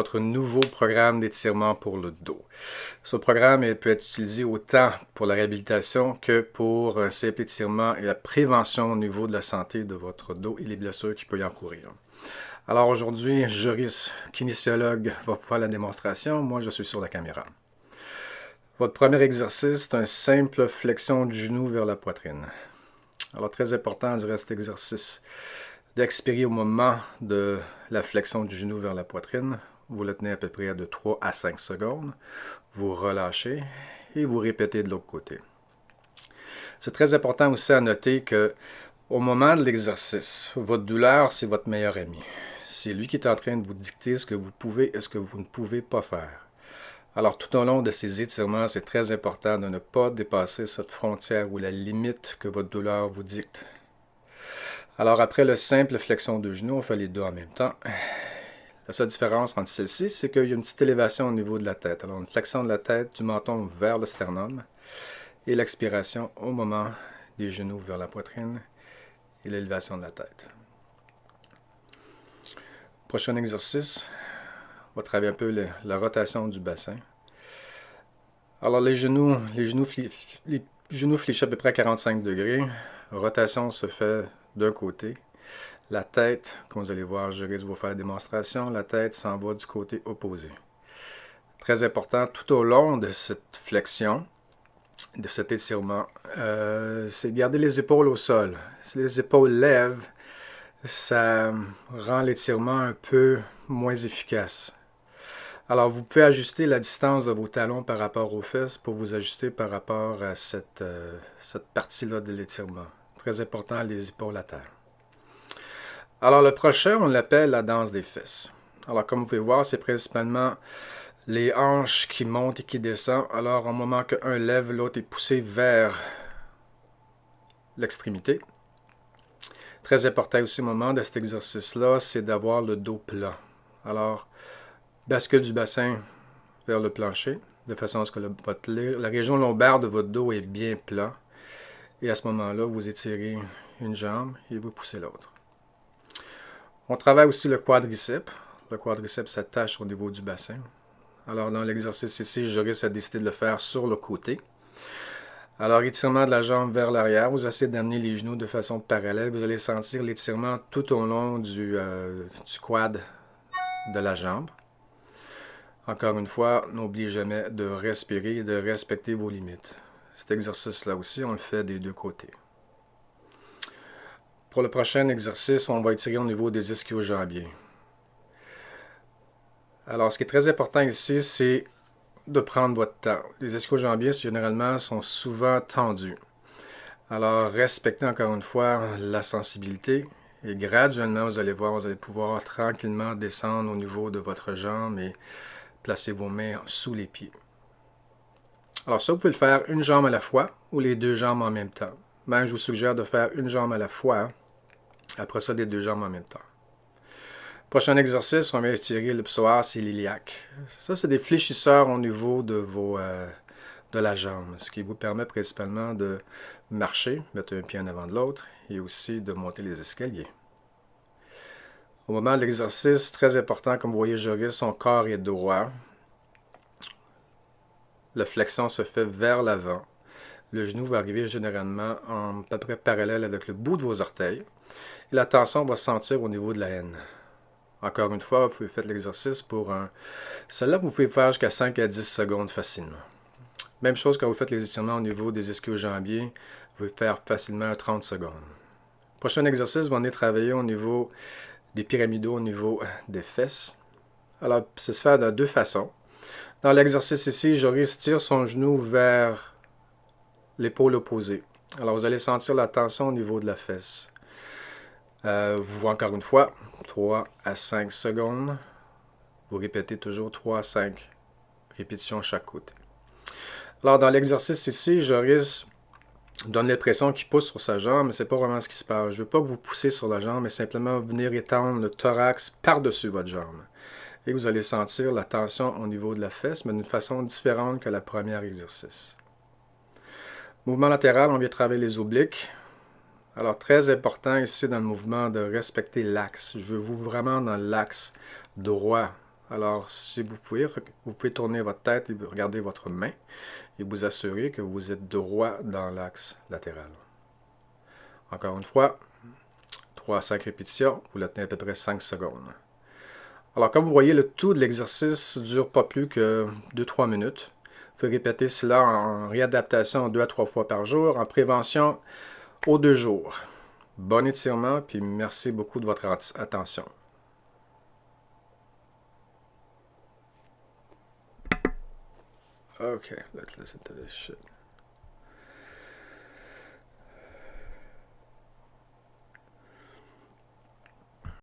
votre nouveau programme d'étirement pour le dos. Ce programme peut être utilisé autant pour la réhabilitation que pour un simple étirement et la prévention au niveau de la santé de votre dos et les blessures qui peuvent y encourir. Alors aujourd'hui, Joris, kinésiologue, va vous faire la démonstration. Moi, je suis sur la caméra. Votre premier exercice, c'est une simple flexion du genou vers la poitrine. Alors, très important durant cet exercice d'expirer au moment de la flexion du genou vers la poitrine. Vous le tenez à peu près de 3 à 5 secondes. Vous relâchez et vous répétez de l'autre côté. C'est très important aussi à noter que au moment de l'exercice, votre douleur, c'est votre meilleur ami. C'est lui qui est en train de vous dicter ce que vous pouvez et ce que vous ne pouvez pas faire. Alors, tout au long de ces étirements, c'est très important de ne pas dépasser cette frontière ou la limite que votre douleur vous dicte. Alors, après la simple flexion de genoux, on fait les deux en même temps. La seule différence entre celle-ci, c'est qu'il y a une petite élévation au niveau de la tête. Alors, une flexion de la tête, du menton vers le sternum, et l'expiration au moment des genoux vers la poitrine et l'élévation de la tête. Prochain exercice, on va travailler un peu la rotation du bassin. Alors, les genoux fléchis à peu près à 45 degrés. La rotation se fait d'un côté. La tête, comme vous allez voir, je risque de vous faire la démonstration, la tête s'en va du côté opposé. Très important, tout au long de cette flexion, de cet étirement, c'est de garder les épaules au sol. Si les épaules lèvent, ça rend l'étirement un peu moins efficace. Alors, vous pouvez ajuster la distance de vos talons par rapport aux fesses pour vous ajuster par rapport à cette partie-là de l'étirement. Très important, les épaules à terre. Alors, le prochain, on l'appelle la danse des fesses. Alors, comme vous pouvez voir, c'est principalement les hanches qui montent et qui descendent. Alors, au moment qu'un lève, l'autre est poussé vers l'extrémité. Très important aussi au moment de cet exercice-là, c'est d'avoir le dos plat. Alors, bascule du bassin vers le plancher, de façon à ce que la région lombaire de votre dos est bien plat. Et à ce moment-là, vous étirez une jambe et vous poussez l'autre. On travaille aussi le quadriceps. Le quadriceps s'attache au niveau du bassin. Alors, dans l'exercice ici, Joris a décidé de le faire sur le côté. Alors, étirement de la jambe vers l'arrière. Vous essayez d'amener les genoux de façon parallèle. Vous allez sentir l'étirement tout au long du quad de la jambe. Encore une fois, n'oubliez jamais de respirer et de respecter vos limites. Cet exercice-là aussi, on le fait des deux côtés. Pour le prochain exercice, on va étirer au niveau des ischio-jambiers. Alors, ce qui est très important ici, c'est de prendre votre temps. Les ischio-jambiers, généralement, sont souvent tendus. Alors, respectez encore une fois la sensibilité et graduellement, vous allez voir, vous allez pouvoir tranquillement descendre au niveau de votre jambe et placer vos mains sous les pieds. Alors ça, vous pouvez le faire une jambe à la fois ou les deux jambes en même temps. Même, je vous suggère de faire une jambe à la fois. Après ça, les deux jambes en même temps. Prochain exercice, on va étirer le psoas et l'iliaque. Ça, c'est des fléchisseurs au niveau de la jambe, ce qui vous permet principalement de marcher, mettre un pied en avant de l'autre et aussi de monter les escaliers. Au moment de l'exercice, très important, comme vous voyez, Joris, son corps est droit. La flexion se fait vers l'avant. Le genou va arriver généralement à peu près parallèle avec le bout de vos orteils. Et la tension va se sentir au niveau de la haine. Encore une fois, vous pouvez faire l'exercice pour celle-là, vous pouvez faire jusqu'à 5 à 10 secondes facilement. Même chose quand vous faites les étirements au niveau des ischio-jambiers, vous pouvez faire facilement 30 secondes. Prochain exercice, vous allez travailler au niveau des pyramidaux, au niveau des fesses. Alors, ça se fait de deux façons. Dans l'exercice ici, Joris tire son genou vers l'épaule opposée. Alors, vous allez sentir la tension au niveau de la fesse. Vous voyez encore une fois, 3 à 5 secondes. Vous répétez toujours 3 à 5 répétitions chaque côté. Alors, dans l'exercice ici, Joris donne l'impression qu'il pousse sur sa jambe, mais ce n'est pas vraiment ce qui se passe. Je ne veux pas que vous poussiez sur la jambe, mais simplement venir étendre le thorax par-dessus votre jambe. Et vous allez sentir la tension au niveau de la fesse, mais d'une façon différente que le premier exercice. Mouvement latéral, on vient travailler les obliques. Alors, très important ici dans le mouvement de respecter l'axe. Je veux vous vraiment dans l'axe droit. Alors, si vous pouvez tourner votre tête et regarder votre main et vous assurer que vous êtes droit dans l'axe latéral. Encore une fois, 3 à 5 répétitions, vous la tenez à peu près 5 secondes. Alors, comme vous voyez, le tout de l'exercice ne dure pas plus que 2-3 minutes. Vous pouvez répéter cela en réadaptation 2 à 3 fois par jour, en prévention aux 2 jours. Bon étirement, puis merci beaucoup de votre attention. Okay, let's listen to this shit.